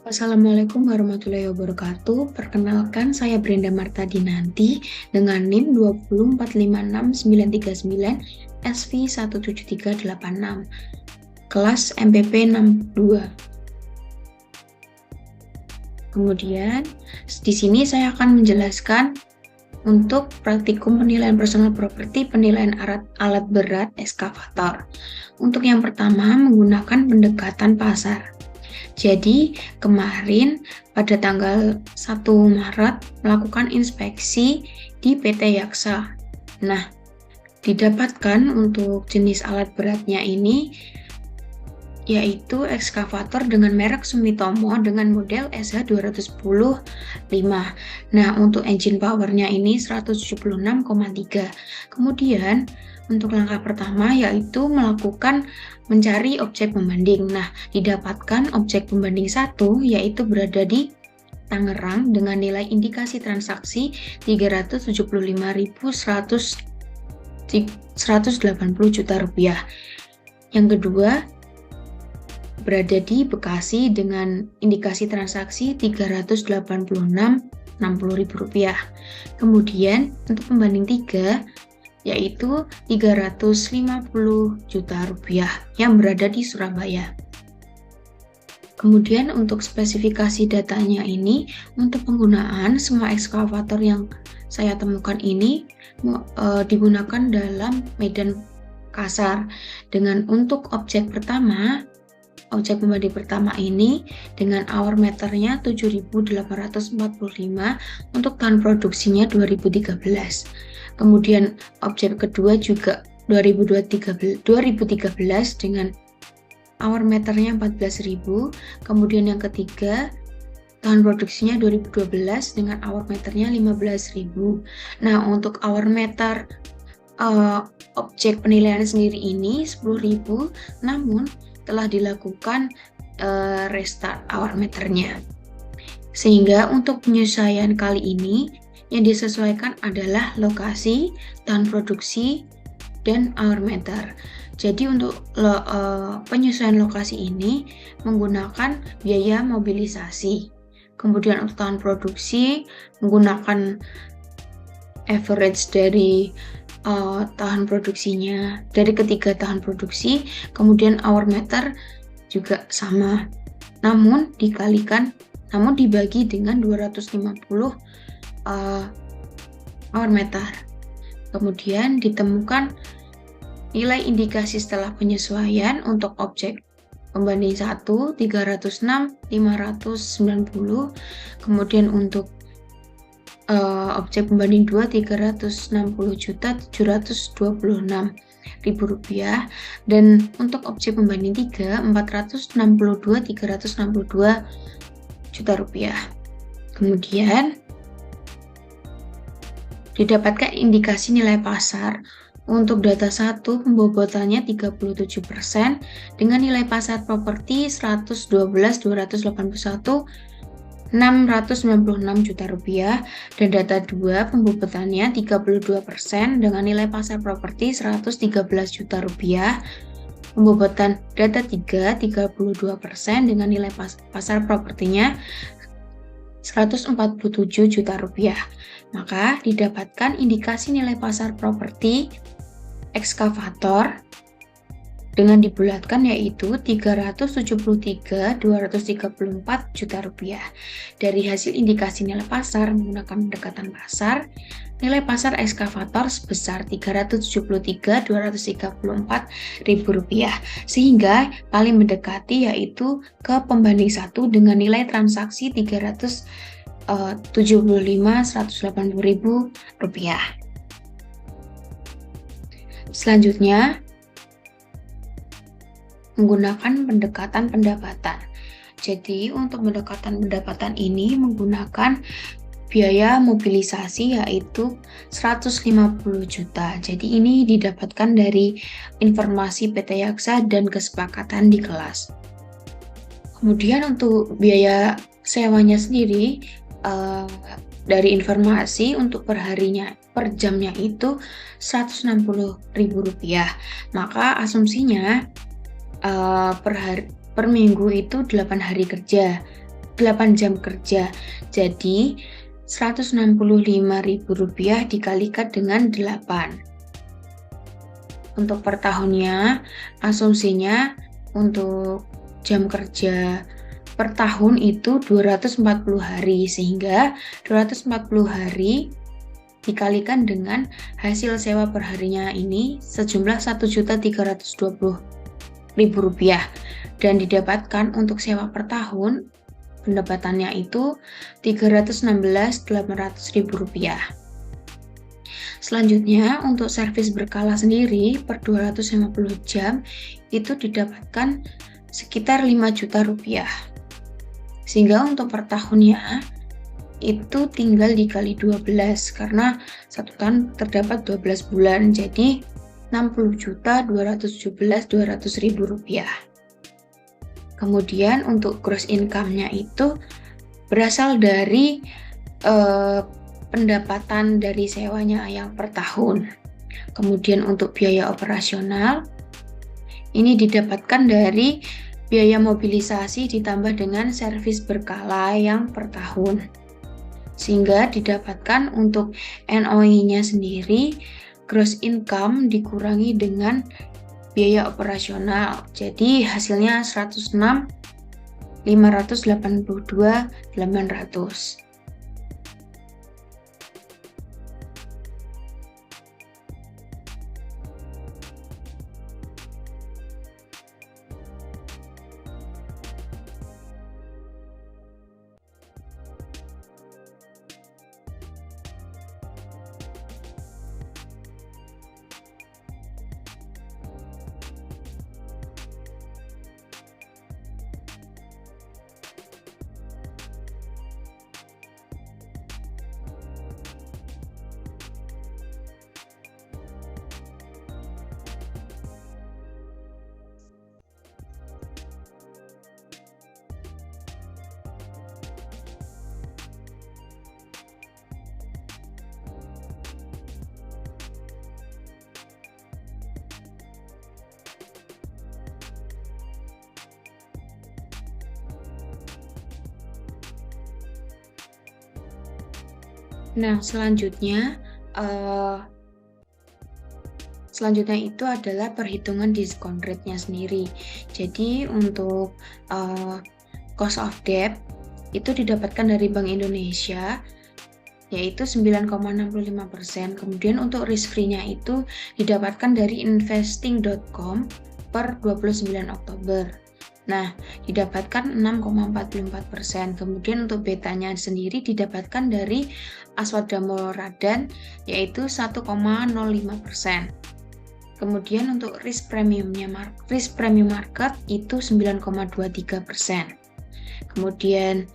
Assalamualaikum warahmatullahi wabarakatuh. Perkenalkan, saya Brenda Marta Dinanti dengan NIM 2045699 SV17386, kelas MPP 62. Kemudian, di sini saya akan menjelaskan untuk praktikum penilaian personal property, penilaian alat berat ekskavator. Untuk yang pertama, menggunakan pendekatan pasar. Jadi, kemarin pada tanggal 1 Maret melakukan inspeksi di PT Yaksa. Nah, didapatkan untuk jenis alat beratnya ini yaitu ekskavator dengan merek Sumitomo dengan model SH210-5. Nah, untuk engine powernya ini 176,3. Kemudian, untuk langkah pertama yaitu melakukan mencari objek pembanding. Nah, didapatkan objek pembanding 1 yaitu berada di Tangerang dengan nilai indikasi transaksi 375.180 juta rupiah. Yang kedua, berada di Bekasi dengan indikasi transaksi 386.060 rupiah. Kemudian untuk pembanding 3 yaitu 350 juta rupiah yang berada di Surabaya. Kemudian untuk spesifikasi datanya ini, untuk penggunaan semua ekskavator yang saya temukan ini digunakan dalam medan kasar. Dengan untuk objek pembanding pertama ini dengan hour meternya 7.845 untuk tahun produksinya 2013. Kemudian objek kedua juga 2013 dengan hour meternya 14.000. Kemudian yang ketiga tahun produksinya 2012 dengan hour meternya 15.000. Nah, untuk hour meter objek penilaian sendiri ini 10.000, namun telah dilakukan restart hour meternya. Sehingga untuk penyesuaian kali ini yang disesuaikan adalah lokasi, tahun produksi, dan hour meter. Jadi untuk penyesuaian lokasi ini menggunakan biaya mobilisasi. Kemudian untuk tahun produksi menggunakan average dari tahun produksinya, dari ketiga tahun produksi. Kemudian hour meter juga sama, namun dibagi dengan 250 hour meter. Kemudian ditemukan nilai indikasi setelah penyesuaian untuk objek pembanding 1 306.590. Kemudian untuk objek pembanding 2 360.726.000 rupiah, dan untuk objek pembanding 3 462.362 juta rupiah. Kemudian didapatkan indikasi nilai pasar. Untuk data 1 pembobotannya 37% dengan nilai pasar properti 112.281.696 juta rupiah, dan data 2 pembobotannya 32% dengan nilai pasar properti 113 juta rupiah. Pembobotan data 3 32% dengan nilai pasar propertinya 147 juta rupiah. Maka didapatkan indikasi nilai pasar properti ekskavator dengan dibulatkan yaitu 373.234 juta rupiah. Dari hasil indikasi nilai pasar menggunakan pendekatan pasar, nilai pasar ekskavator sebesar 373.234 ribu rupiah, sehingga paling mendekati yaitu ke pembanding 1 dengan nilai transaksi 375.180 ribu rupiah. Selanjutnya, menggunakan pendekatan pendapatan. Jadi untuk pendekatan pendapatan ini menggunakan biaya mobilisasi yaitu 150 juta. Jadi ini didapatkan dari informasi PT Yaksa dan kesepakatan di kelas. Kemudian untuk biaya sewanya sendiri dari informasi untuk per harinya, per jamnya itu 160.000 rupiah. Maka asumsinya per minggu itu 8 hari kerja 8 jam kerja. Jadi Rp165.000 dikalikan dengan 8. Untuk per tahunnya, asumsinya untuk jam kerja per tahun itu 240 hari, sehingga 240 hari dikalikan dengan hasil sewa per harinya ini sejumlah Rp1.320.000 dan didapatkan untuk sewa per tahun pendapatannya itu Rp316.800.000. Selanjutnya untuk servis berkala sendiri per 250 jam itu didapatkan sekitar Rp5 juta. Sehingga untuk per tahunnya itu tinggal dikali 12 karena satu tahun terdapat 12 bulan, jadi Rp60.217.200.000. Kemudian untuk gross income-nya itu berasal dari pendapatan dari sewanya yang per tahun. Kemudian untuk biaya operasional ini didapatkan dari biaya mobilisasi ditambah dengan servis berkala yang per tahun. Sehingga didapatkan untuk NOI-nya sendiri gross income dikurangi dengan biaya operasional. Jadi hasilnya 106.582.800. Nah, selanjutnya itu adalah perhitungan diskon rate-nya sendiri. Jadi untuk cost of debt itu didapatkan dari Bank Indonesia yaitu 9,65%. Kemudian untuk risk free-nya itu didapatkan dari investing.com per 29 Oktober. Nah, didapatkan 6,44%. Kemudian untuk betanya sendiri didapatkan dari Aswadamo Radan yaitu 1,05%. Kemudian untuk risk premium market itu 9,23%. Kemudian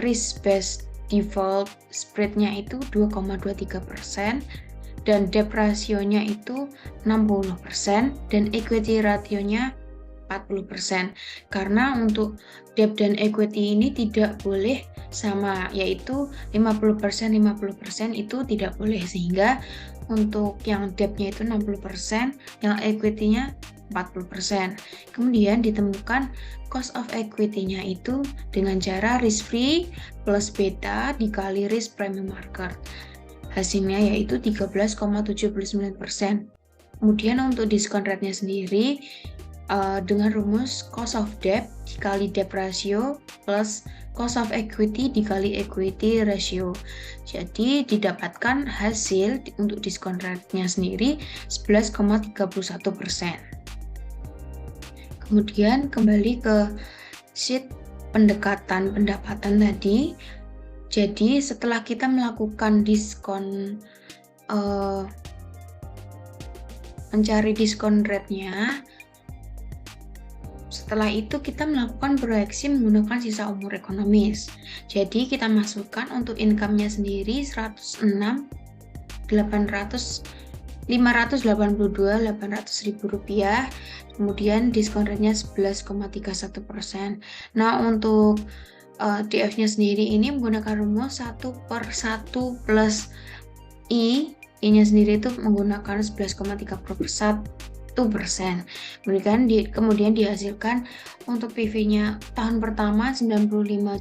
risk based default spread-nya itu 2,23% dan debt ratio-nya itu 60% dan equity ratio-nya 40%. Karena untuk debt dan equity ini tidak boleh sama, yaitu 50% itu tidak boleh, sehingga untuk yang debt-nya itu 60%, yang equity-nya 40%. Kemudian ditemukan cost of equity-nya itu dengan cara risk free plus beta dikali risk premium market. Hasilnya yaitu 13,79%. Kemudian untuk diskon rate-nya sendiri dengan rumus cost of debt dikali debt ratio plus cost of equity dikali equity ratio. Jadi didapatkan hasil untuk diskon rate-nya sendiri 11,31%. Kemudian kembali ke sheet pendekatan pendapatan tadi. Jadi setelah kita melakukan diskon mencari diskon rate-nya, setelah itu kita melakukan proyeksi menggunakan sisa umur ekonomis. Jadi kita masukkan untuk income-nya sendiri 106.582.800.000 rupiah. Kemudian diskon rate-nya 11,31%. Nah, untuk DF-nya sendiri ini menggunakan rumus 1/1 plus I-nya sendiri itu menggunakan 11,31%. Kemudian dihasilkan untuk PV-nya tahun pertama 95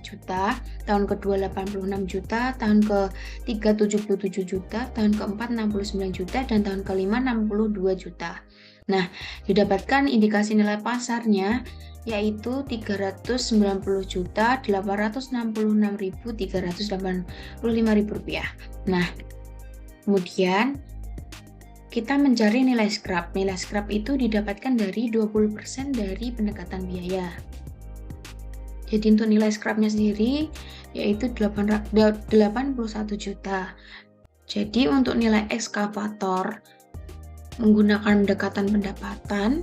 juta, tahun kedua 86 juta, tahun ketiga 77 juta, tahun keempat 69 juta, dan tahun kelima 62 juta. Nah, didapatkan indikasi nilai pasarnya yaitu 390 juta 866.385 rupiah. Nah, kemudian kita mencari nilai scrap. Nilai scrap itu didapatkan dari 20% dari pendekatan biaya. Jadi untuk nilai scrapnya sendiri yaitu 81 juta. Jadi untuk nilai ekskavator menggunakan pendekatan pendapatan,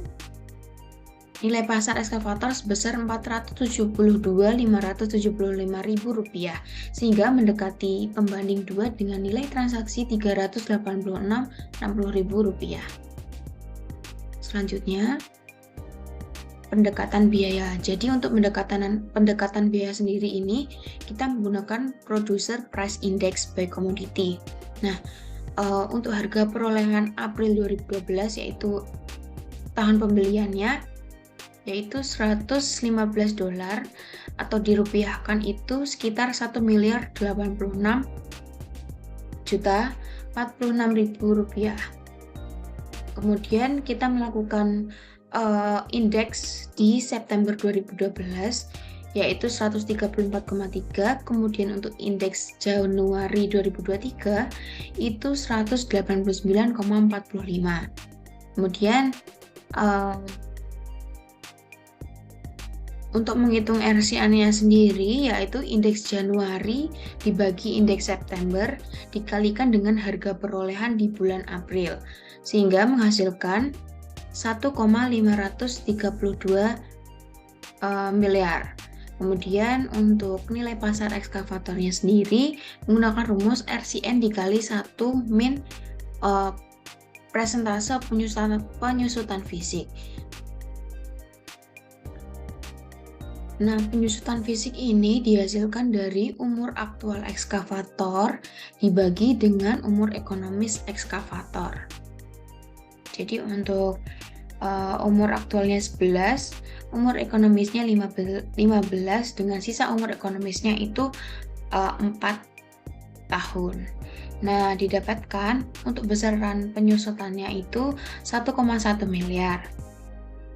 nilai pasar ekskavator sebesar Rp472.575.000, sehingga mendekati pembanding 2 dengan nilai transaksi Rp386.60.000. Selanjutnya, pendekatan biaya. Jadi untuk pendekatan biaya sendiri ini kita menggunakan producer price index by commodity. Nah, untuk harga perolehan April 2012 yaitu tahun pembeliannya yaitu $115 atau dirupiahkan itu sekitar 1.086.046.000 rupiah. Kemudian kita melakukan indeks di September 2012 yaitu 134,3, kemudian untuk indeks Januari 2023 itu 189,45. Kemudian untuk menghitung RCA-nya sendiri yaitu indeks Januari dibagi indeks September dikalikan dengan harga perolehan di bulan April sehingga menghasilkan 1,532 miliar. Kemudian untuk nilai pasar ekskavatornya sendiri menggunakan rumus RCN dikali 1 min presentase penyusutan fisik. Nah, penyusutan fisik ini dihasilkan dari umur aktual ekskavator dibagi dengan umur ekonomis ekskavator. Jadi untuk umur aktualnya 11, umur ekonomisnya 15 dengan sisa umur ekonomisnya itu 4 tahun. Nah, didapatkan untuk besaran penyusutannya itu 1,1 miliar.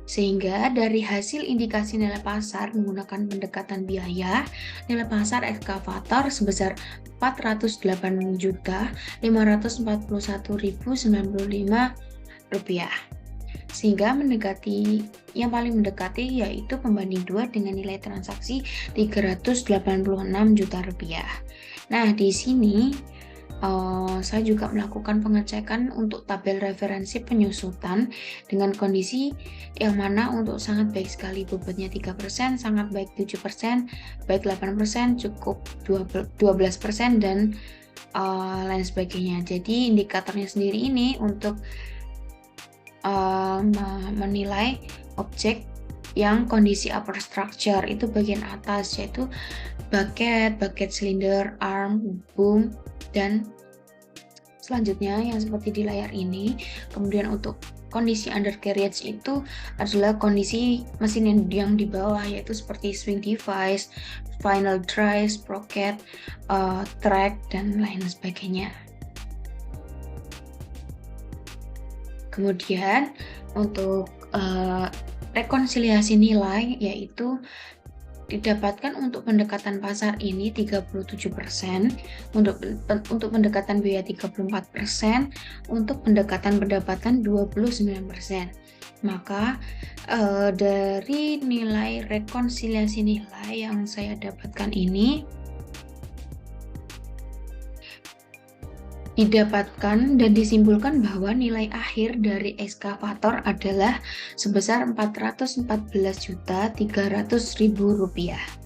Sehingga dari hasil indikasi nilai pasar menggunakan pendekatan biaya, nilai pasar ekskavator sebesar Rp488.541.095. Sehingga yang paling mendekati yaitu pembanding 2 dengan nilai transaksi Rp386 juta. Nah, di sini saya juga melakukan pengecekan untuk tabel referensi penyusutan dengan kondisi yang mana untuk sangat baik sekali bobotnya 3%, sangat baik 7%, baik 8%, cukup 12% dan lain sebagainya. Jadi indikatornya sendiri ini untuk menilai objek yang kondisi upper structure itu bagian atas yaitu bucket cylinder, arm, boom, dan selanjutnya yang seperti di layar ini. Kemudian untuk kondisi undercarriage itu adalah kondisi mesin yang di bawah yaitu seperti swing device, final drive, sprocket, track, dan lain sebagainya. Kemudian untuk rekonsiliasi nilai yaitu didapatkan untuk pendekatan pasar ini 37%, untuk pendekatan biaya 34%, untuk pendekatan pendapatan 29%. Maka dari nilai rekonsiliasi nilai yang saya dapatkan ini didapatkan dan disimpulkan bahwa nilai akhir dari ekskavator adalah sebesar Rp414.300.000.